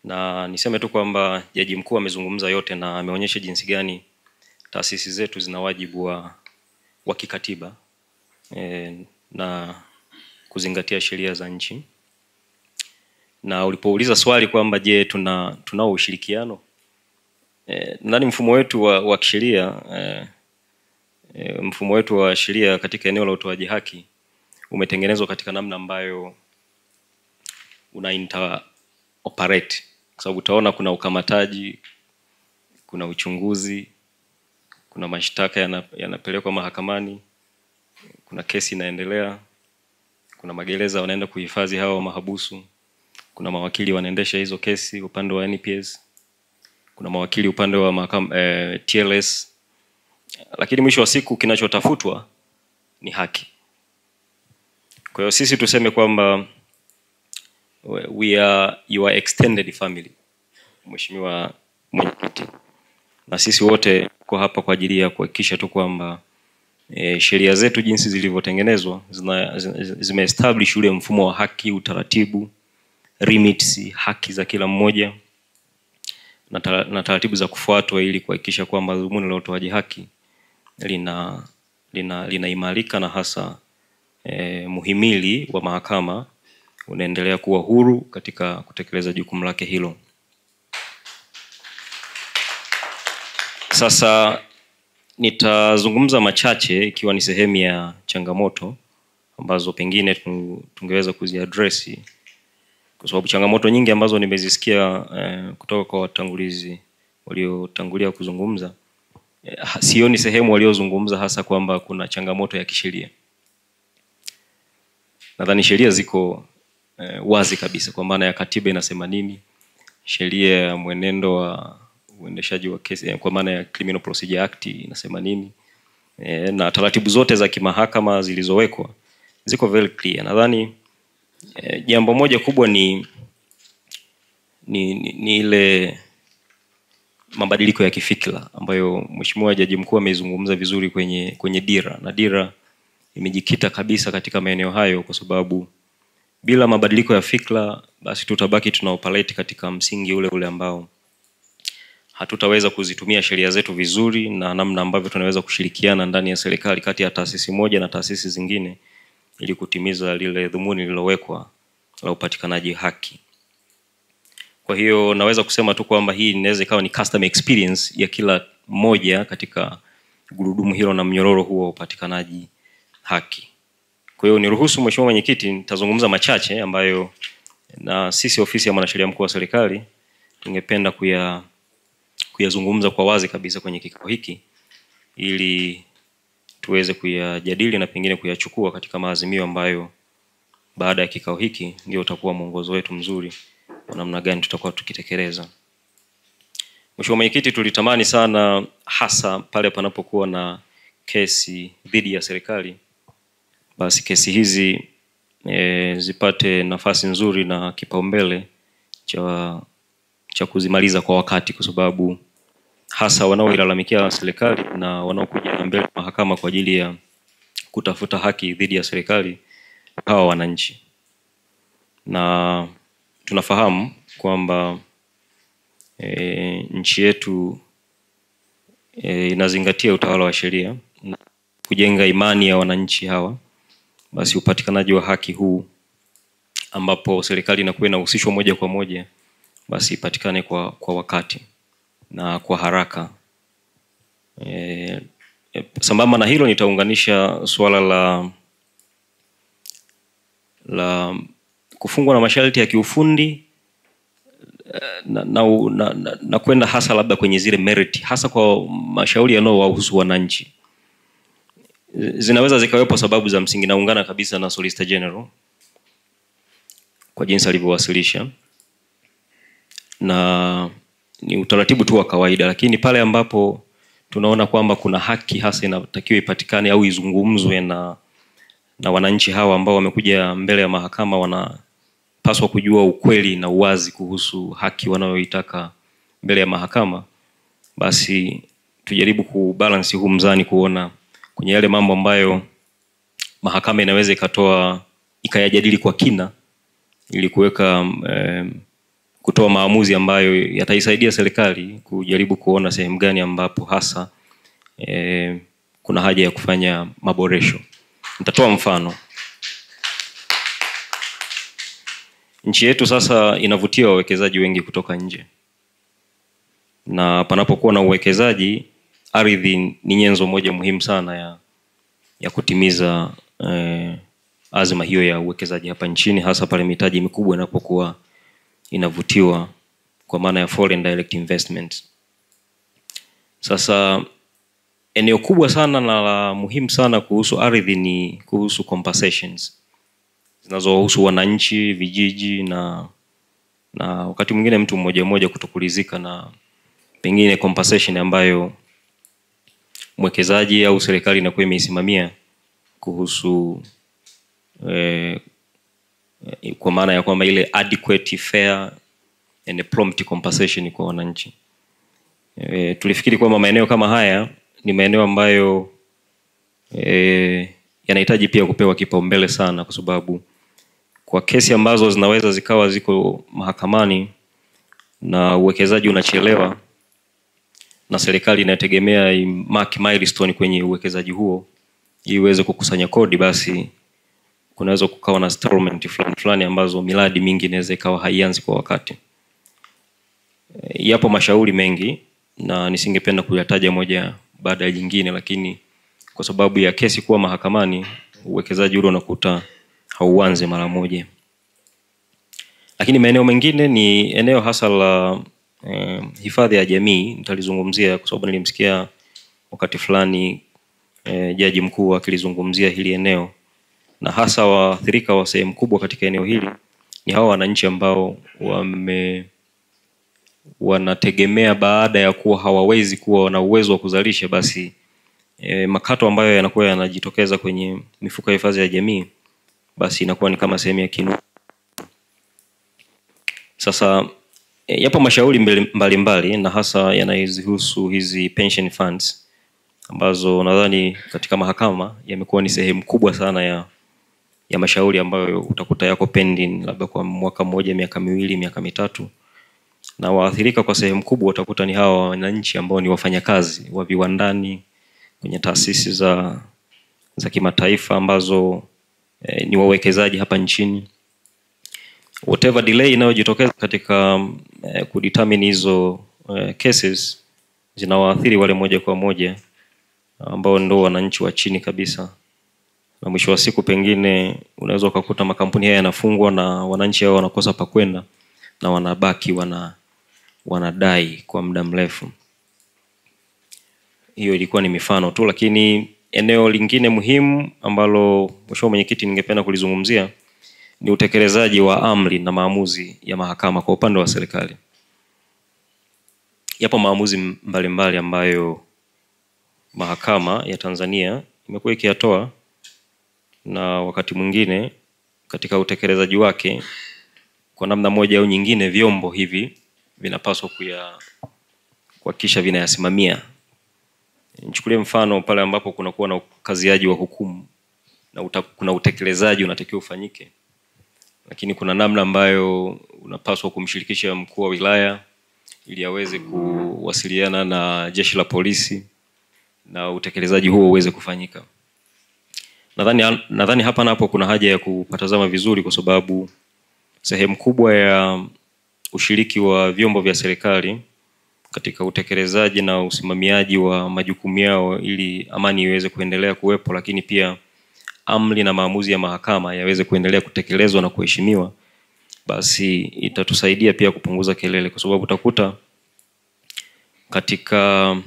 Na niseme tu kwamba Jaji Mkuu amezungumza yote na ameonyesha jinsi gani taasisi zetu zina wajibu wa kikatiba na kuzingatia sheria za nchi. Na ulipouliza swali kwamba je, tunao ushirikiano, ndani mfumo wetu wa kisheria, mfumo wetu wa sheria katika eneo la utoaji haki umetengenezwa katika namna ambayo una interoperate, kwa sababu utaona kuna ukamataji, kuna uchunguzi, kuna mashtaka yanapelekwa mahakamani, kuna kesi inaendelea, kuna magereza wanaenda kuhifadhi hao mahabusu, kuna mawakili wanaendesha hizo kesi upande wa NPS, kuna mawakili upande wa TLS. Lakini mwisho wa siku kinachotafutwa ni haki. Kwa hiyo sisi tuseme kwamba we are your extended family, Mheshimiwa Mwenyekiti, na sisi wote kwa hapa kwa ajili ya kuhakikisha tu kwamba sheria zetu jinsi zilivyotengenezwa zimeestablish ule mfumo wa haki, utaratibu, limits, haki za kila mmoja na taratibu za kufuatwa ili kuhakikisha kwamba dhumuni la utoaji haki linaimarika na hasa muhimili wa mahakama unaendelea kuwa huru katika kutekeleza jukumu lake hilo. Sasa nitazungumza machache ikiwa ni sehemu ya changamoto ambazo pengine tungeweza kuziaddress, kwa sababu changamoto nyingi ambazo nimezisikia kutoka kwa watangulizi waliotangulia kuzungumza, sioni sehemu waliozungumza hasa kwamba kuna changamoto ya kisheria. Nadhani sheria ziko wazi kabisa kwa maana ya katiba inasema nini, sheria ya mwenendo wa uendeshaji wa kesi kwa maana ya Criminal Procedure Act inasema nini, na taratibu zote za kimahakama zilizowekwa ziko very clear. Nadhani jambo moja kubwa ni ile mabadiliko ya kifikra ambayo Mheshimiwa Jaji Mkuu amezungumza vizuri kwenye dira, na dira imejikita kabisa katika maeneo hayo, kwa sababu bila mabadiliko ya fikra basi tutabaki tunaoperate katika msingi ule ambao hatutaweza kuzitumia sheria zetu vizuri na namna ambavyo tunaweza kushirikiana ndani ya serikali kati ya taasisi moja na taasisi zingine ili kutimiza lile dhumuni lililowekwa la upatikanaji haki. Kwa hiyo naweza kusema tu kwamba hii inaweza ikawa ni custom experience ya kila mmoja katika gurudumu hilo na mnyororo huo wa upatikanaji haki. Kwa hiyo niruhusu Mheshimiwa Mwenyekiti, nitazungumza machache ambayo na sisi ofisi ya Mwanasheria Mkuu wa Serikali tungependa kuyazungumza kwa wazi kabisa kwenye kikao hiki ili tuweze kuyajadili na pengine kuyachukua katika maazimio ambayo baada ya kikao hiki ndio utakuwa mwongozo wetu mzuri wa namna gani tutakuwa tukitekeleza. Mheshimiwa Mwenyekiti, tulitamani sana hasa pale panapokuwa na kesi dhidi ya serikali, basi kesi hizi zipate nafasi nzuri na kipaumbele cha kuzimaliza kwa wakati, kwa sababu hasa wanaoilalamikia serikali na wanaokuja mbele ya mahakama kwa ajili ya kutafuta haki dhidi ya serikali hawa wananchi. Na tunafahamu kwamba nchi yetu inazingatia utawala wa sheria na kujenga imani ya wananchi hawa, basi upatikanaji wa haki huu ambapo serikali inakuwa inahusishwa moja kwa moja basi ipatikane kwa wakati na kwa haraka. Sambamba na hilo nitaunganisha suala la kufungwa na masharti ya kiufundi na kwenda hasa labda kwenye zile merit, hasa kwa mashauri yanayowahusu wananchi. Zinaweza zikawepo sababu za msingi, naungana kabisa na Solicitor General kwa jinsi alivyowasilisha, na ni utaratibu tu wa kawaida, lakini pale ambapo tunaona kwamba kuna haki hasa inatakiwa ipatikane au izungumzwe na wananchi hawa ambao wamekuja mbele ya mahakama, wanapaswa kujua ukweli na uwazi kuhusu haki wanayoitaka mbele ya mahakama, basi tujaribu kubalance huu mzani kuona kwenye yale mambo ambayo mahakama inaweza ikayajadili kwa kina ili kuweka kutoa maamuzi ambayo yataisaidia serikali kujaribu kuona sehemu gani ambapo hasa kuna haja ya kufanya maboresho. Nitatoa mfano. Nchi yetu sasa inavutia wawekezaji wengi kutoka nje. Na panapokuwa na uwekezaji, ardhi ni nyenzo moja muhimu sana ya kutimiza azma hiyo ya uwekezaji hapa nchini, hasa pale mitaji mikubwa inapokuwa inavutiwa kwa maana ya foreign direct investment. Sasa eneo kubwa sana na la muhimu sana kuhusu ardhi ni kuhusu compensations zinazohusu wananchi, vijiji na wakati mwingine mtu mmoja mmoja kutokulizika na pengine compensation ambayo mwekezaji au serikali inakuwa imeisimamia kuhusu kwa maana ya kwamba ile adequate, fair and prompt compensation kwa wananchi. Tulifikiri kwamba maeneo kama haya ni maeneo ambayo yanahitaji pia kupewa kipaumbele sana, kwa sababu kwa kesi ambazo zinaweza zikawa ziko mahakamani na uwekezaji unachelewa na serikali inategemea mark milestone kwenye uwekezaji huo ili iweze kukusanya kodi, basi kunaweza kukawa na stallment fulani ambazo miradi mingi inaweza ikawa haianzi kwa wakati. Yapo mashauri mengi na nisingependa kuyataja moja baada ya jingine, lakini kwa sababu ya kesi kuwa mahakamani, uwekezaji ule unakuta hauanze mara moja. Lakini maeneo mengine ni eneo hasa la hifadhi ya jamii. Nitalizungumzia kwa sababu nilimsikia wakati fulani jaji mkuu akilizungumzia hili eneo, na hasa waathirika wa sehemu kubwa katika eneo hili ni hawa wananchi ambao wanategemea baada ya kuwa hawawezi kuwa na uwezo wa kuzalisha, basi makato ambayo yanakuwa yanajitokeza kwenye mifuko ya hifadhi ya jamii basi inakuwa ni kama sehemu ya kinu. Sasa yapo mashauri mbalimbali na hasa yanayohusu hizi pension funds ambazo nadhani katika mahakama yamekuwa ni sehemu kubwa sana ya mashauri ambayo utakuta yako pending labda kwa mwaka mmoja, miaka miwili, miaka mitatu. Na waathirika kwa sehemu kubwa utakuta ni hawa wananchi ambao ni wafanyakazi wa viwandani kwenye taasisi za kimataifa ambazo ni wawekezaji hapa nchini. Whatever delay inayojitokeza katika kudetermine hizo cases zinawaathiri wale moja kwa moja ambao ndio wananchi wa chini kabisa, na mwisho wa siku pengine unaweza ukakuta makampuni haya yanafungwa na wananchi hao wanakosa pa kwenda na wanabaki wanadai kwa muda mrefu. Hiyo ilikuwa ni mifano tu, lakini eneo lingine muhimu ambalo mheshimiwa mwenyekiti ningependa kulizungumzia ni utekelezaji wa amri na maamuzi ya mahakama kwa upande wa serikali. Yapo maamuzi mbalimbali ambayo mahakama ya Tanzania imekuwa ikiyatoa, na wakati mwingine katika utekelezaji wake kwa namna moja au nyingine vyombo hivi vinapaswa kuhakikisha vinayasimamia. Nichukulie mfano pale ambapo kunakuwa na ukaziaji wa hukumu na kuna utekelezaji unatakiwa ufanyike, lakini kuna namna ambayo unapaswa kumshirikisha mkuu wa wilaya ili aweze kuwasiliana na jeshi la polisi na utekelezaji huo uweze kufanyika. Nadhani hapa napo kuna haja ya kupatazama vizuri, kwa sababu sehemu kubwa ya ushiriki wa vyombo vya serikali katika utekelezaji na usimamiaji wa majukumu yao ili amani iweze kuendelea kuwepo, lakini pia amri na maamuzi ya mahakama yaweze kuendelea kutekelezwa na kuheshimiwa, basi itatusaidia pia kupunguza kelele, kwa sababu utakuta katika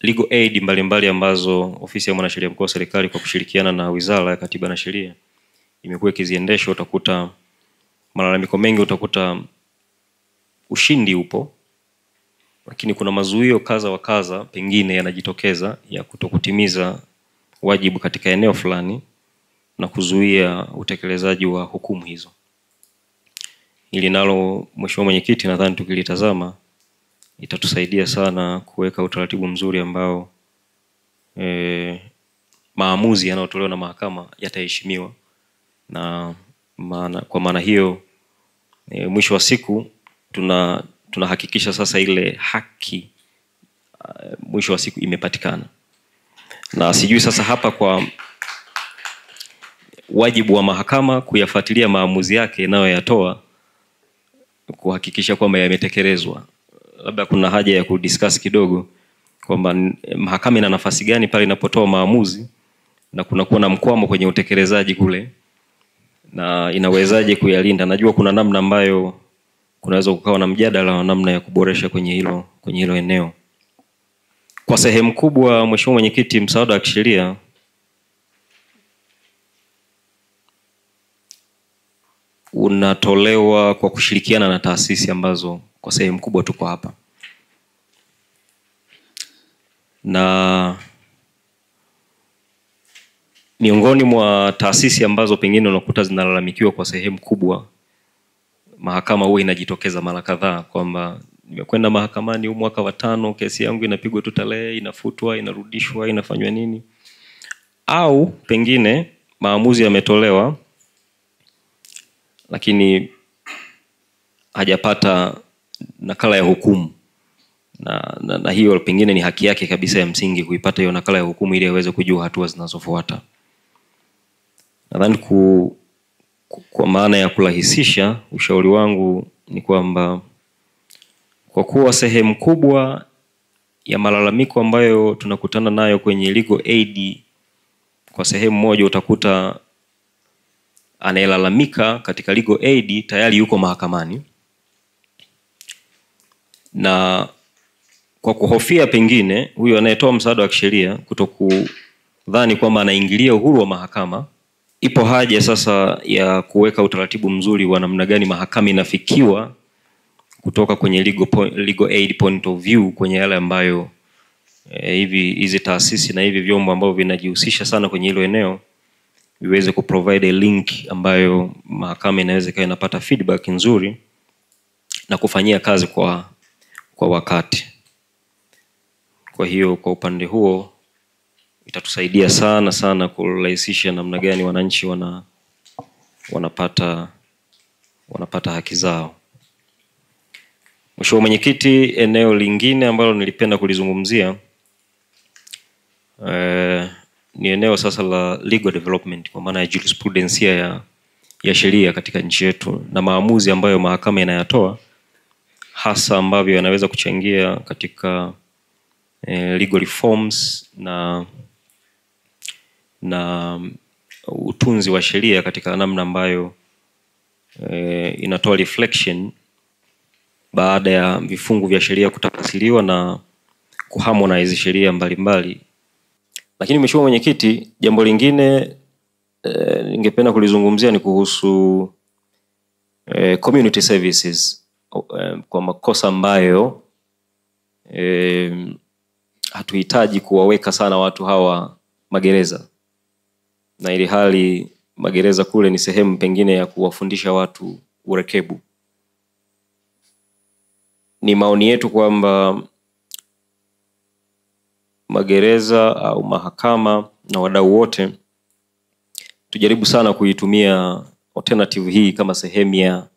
legal aid mbalimbali ambazo ofisi ya mwanasheria mkuu wa serikali kwa kushirikiana na Wizara ya Katiba na Sheria imekuwa ikiziendesha, utakuta malalamiko mengi, utakuta ushindi upo, lakini kuna mazuio kaza wa kaza pengine yanajitokeza ya kutokutimiza wajibu katika eneo fulani na kuzuia utekelezaji wa hukumu hizo. Ili nalo mheshimiwa mwenyekiti, nadhani tukilitazama itatusaidia sana kuweka utaratibu mzuri ambao maamuzi yanayotolewa na mahakama yataheshimiwa, na kwa maana hiyo mwisho wa siku tunahakikisha sasa ile haki mwisho wa siku imepatikana. Na sijui sasa hapa kwa wajibu wa mahakama kuyafuatilia maamuzi yake nayo yatoa, kuhakikisha kwamba yametekelezwa. Labda kuna haja ya kudiscuss kidogo kwamba mahakama ina nafasi gani pale inapotoa maamuzi na kunakuwa na mkwamo kwenye utekelezaji kule, na inawezaje kuyalinda. Najua kuna namna ambayo kunaweza kukawa na mjadala wa namna ya kuboresha kwenye hilo eneo. Kwa sehemu kubwa, Mheshimiwa Mwenyekiti, msaada wa kisheria unatolewa kwa kushirikiana na taasisi ambazo kwa sehemu kubwa tuko hapa. Na miongoni mwa taasisi ambazo pengine unakuta zinalalamikiwa kwa sehemu kubwa, mahakama huwa inajitokeza mara kadhaa kwamba nimekwenda mahakamani huu mwaka wa 5, kesi yangu inapigwa tu tarehe, inafutwa, inarudishwa, inafanywa nini. Au pengine maamuzi yametolewa lakini hajapata nakala ya hukumu. Na hiyo pengine ni haki yake kabisa ya msingi kuipata hiyo nakala ya hukumu ili aweze kujua hatua zinazofuata. Nadhani kwa maana ya kurahisisha, ushauri wangu ni kwamba kwa kuwa sehemu kubwa ya malalamiko ambayo tunakutana nayo kwenye legal aid, kwa sehemu moja utakuta anayelalamika katika legal aid tayari yuko mahakamani, na kwa kuhofia pengine huyo anayetoa msaada wa kisheria kutokudhani kwamba anaingilia uhuru wa mahakama, ipo haja sasa ya kuweka utaratibu mzuri wa namna gani mahakama inafikiwa kutoka kwenye legal aid point of view kwenye yale ambayo hizi taasisi na hivi vyombo ambavyo vinajihusisha sana kwenye hilo eneo viweze kuprovide a link ambayo mahakama inaweza ikawa inapata feedback nzuri na kufanyia kazi kwa wakati. Kwa hiyo kwa upande huo itatusaidia sana kurahisisha namna gani wananchi wanapata haki zao. Mheshimiwa Mwenyekiti, eneo lingine ambalo nilipenda kulizungumzia ni eneo sasa la legal development, kwa maana ya jurisprudence ya sheria katika nchi yetu na maamuzi ambayo mahakama inayatoa, hasa ambavyo yanaweza kuchangia katika legal reforms na utunzi wa sheria katika namna ambayo inatoa reflection baada ya vifungu vya sheria kutafsiriwa na kuharmonize sheria mbalimbali. Lakini Mheshimiwa Mwenyekiti, jambo lingine ningependa kulizungumzia ni kuhusu community services, kwa makosa ambayo hatuhitaji kuwaweka sana watu hawa magereza, na ili hali magereza kule ni sehemu pengine ya kuwafundisha watu urekebu. Ni maoni yetu kwamba magereza au mahakama na wadau wote tujaribu sana kuitumia alternative hii kama sehemu ya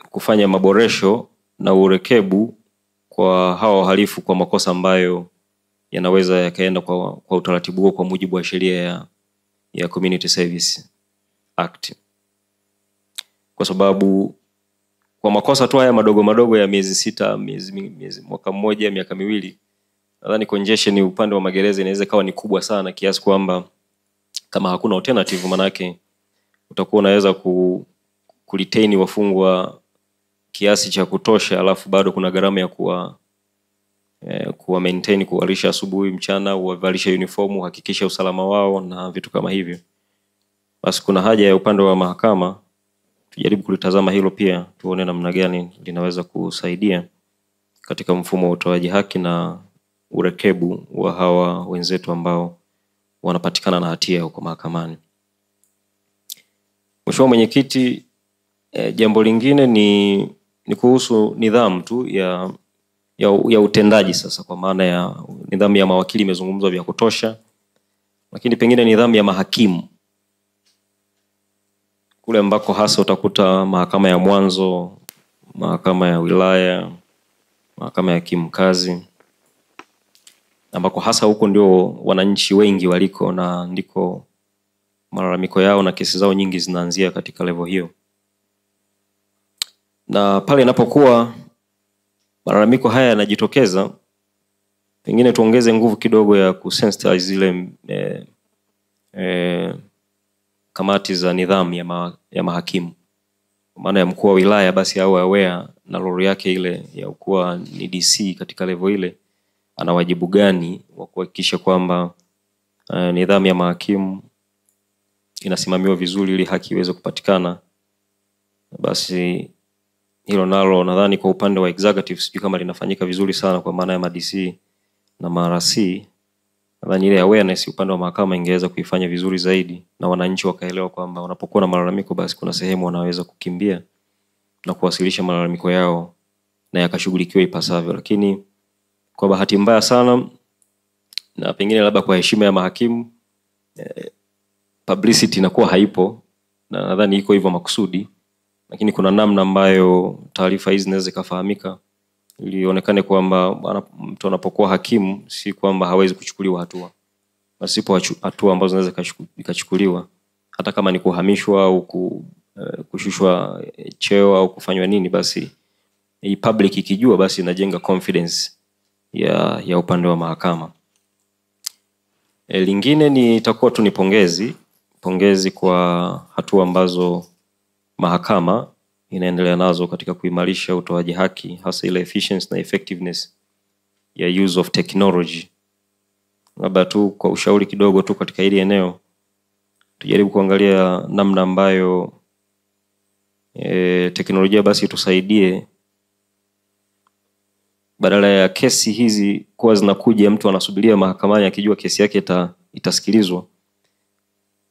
kufanya maboresho na urekebu kwa hawa wahalifu kwa makosa ambayo yanaweza yakaenda kwa utaratibu huo kwa mujibu wa sheria ya Community Service Act. Kwa sababu kwa makosa tu haya madogo ya miezi 6, mwaka mmoja, miaka miwili, nadhani congestion upande wa magereza inaweza kawa ni kubwa sana kiasi kwamba kama hakuna alternative, manake utakuwa unaweza kuretain wafungwa kiasi cha kutosha, alafu bado kuna gharama ya kuwa maintain, kuwalisha asubuhi, mchana, uwavalisha uniform, hakikisha usalama wao na vitu kama hivyo. Basi kuna haja ya upande wa mahakama tujaribu kulitazama hilo pia, tuone namna gani linaweza kusaidia katika mfumo wa utoaji haki na urekebu wa hawa wenzetu ambao wanapatikana na hatia huko mahakamani. Mheshimiwa Mwenyekiti, jambo lingine ni kuhusu nidhamu tu ya utendaji sasa, kwa maana ya nidhamu ya mawakili imezungumzwa vya kutosha, lakini pengine nidhamu ya mahakimu kule ambako hasa utakuta mahakama ya mwanzo, mahakama ya wilaya, mahakama ya kimkazi, ambako hasa huko ndio wananchi wengi waliko na ndiko malalamiko yao na kesi zao nyingi zinaanzia katika level hiyo. Na pale inapokuwa malalamiko haya yanajitokeza, pengine tuongeze nguvu kidogo ya kusensitize zile kamati za nidhamu ya mahakimu. Maana ya mkuu wa wilaya basi awe aware na role yake ile ya kuwa ni DC katika level ile, ana wajibu gani wa kuhakikisha kwamba nidhamu ya mahakimu inasimamiwa vizuri ili haki iweze kupatikana. Basi hilo nalo nadhani kwa upande wa executive sijui kama linafanyika vizuri sana, kwa maana ya ma-DC na ma-RC. Nadhani ile awareness upande wa mahakama ingeweza kuifanya vizuri zaidi, na wananchi wakaelewa kwamba wanapokuwa na malalamiko basi kuna sehemu wanaweza kukimbia na kuwasilisha malalamiko yao na yakashughulikiwa ipasavyo. Lakini kwa bahati mbaya sana, na pengine labda kwa heshima ya mahakimu, publicity inakuwa haipo, na nadhani iko hivyo makusudi. Lakini kuna namna ambayo taarifa hizi zinaweza kufahamika ili ionekane kwamba mtu anapokuwa hakimu si kwamba hawezi kuchukuliwa hatua. Basipo hatua ambazo zinaweza kuchukuliwa, hata kama ni kuhamishwa au kushushwa cheo au kufanywa nini, basi hii public ikijua basi inajenga confidence ya upande wa mahakama. Lingine ni itakuwa tu ni pongezi kwa hatua ambazo mahakama inaendelea nazo katika kuimarisha utoaji haki, hasa ile efficiency na effectiveness ya use of technology. Labda tu kwa ushauri kidogo tu katika hili eneo, tujaribu kuangalia namna ambayo teknolojia basi tusaidie, badala ya kesi hizi kuwa zinakuja mtu anasubiria mahakamani akijua kesi yake itasikilizwa,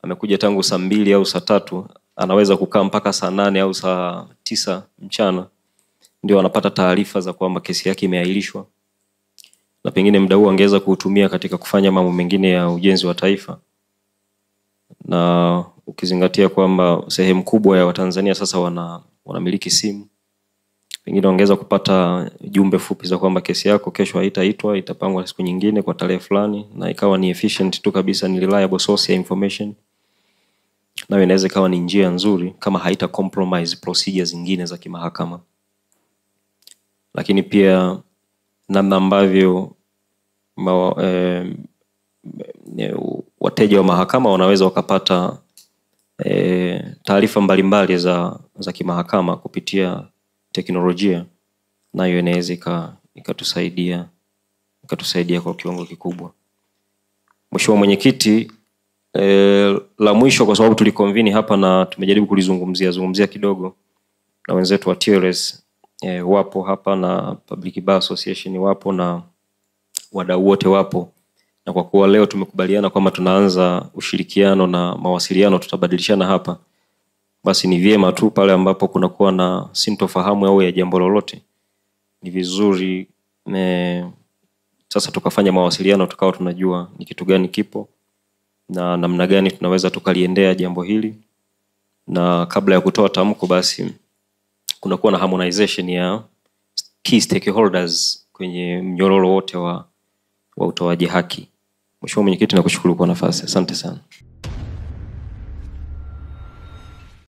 amekuja tangu saa 2 au saa 3, anaweza kukaa mpaka saa 8 au saa 9 mchana ndio anapata taarifa za kwamba kesi yake imeahirishwa, na pengine muda huo angeweza kuutumia katika kufanya mambo mengine ya ujenzi wa taifa. Na ukizingatia kwamba sehemu kubwa ya Watanzania sasa wanamiliki simu, pengine ongeza kupata jumbe fupi za kwamba kesi yako kesho haitaitwa, itapangwa siku nyingine kwa tarehe fulani, na ikawa ni efficient tu kabisa, ni reliable source ya information. Na inaweza ikawa ni njia nzuri kama haita compromise procedures zingine za kimahakama. Lakini pia namna ambavyo wateja wa mahakama wanaweza wakapata taarifa mbalimbali za kimahakama kupitia teknolojia, nayo inaweza ikatusaidia kwa kiwango kikubwa. Mheshimiwa Mwenyekiti, la mwisho, kwa sababu tulikonvene hapa na tumejaribu kulizungumzia kidogo, na wenzetu wa TLS wapo hapa, na Public Bar Association wapo, na wadau wote wapo, na kwa kuwa leo tumekubaliana kwamba tunaanza ushirikiano na mawasiliano, tutabadilishana hapa, basi ni vyema tu pale ambapo kunakuwa na sintofahamu au ya jambo lolote, ni vizuri sasa tukafanya mawasiliano, tukao tunajua ni kitu gani kipo na namna gani tunaweza tukaliendea jambo hili. Na kabla ya kutoa tamko, basi kunakuwa na harmonization ya key stakeholders kwenye mnyororo wote wa utoaji haki. Mheshimiwa Mwenyekiti, nakushukuru kwa nafasi. Asante sana.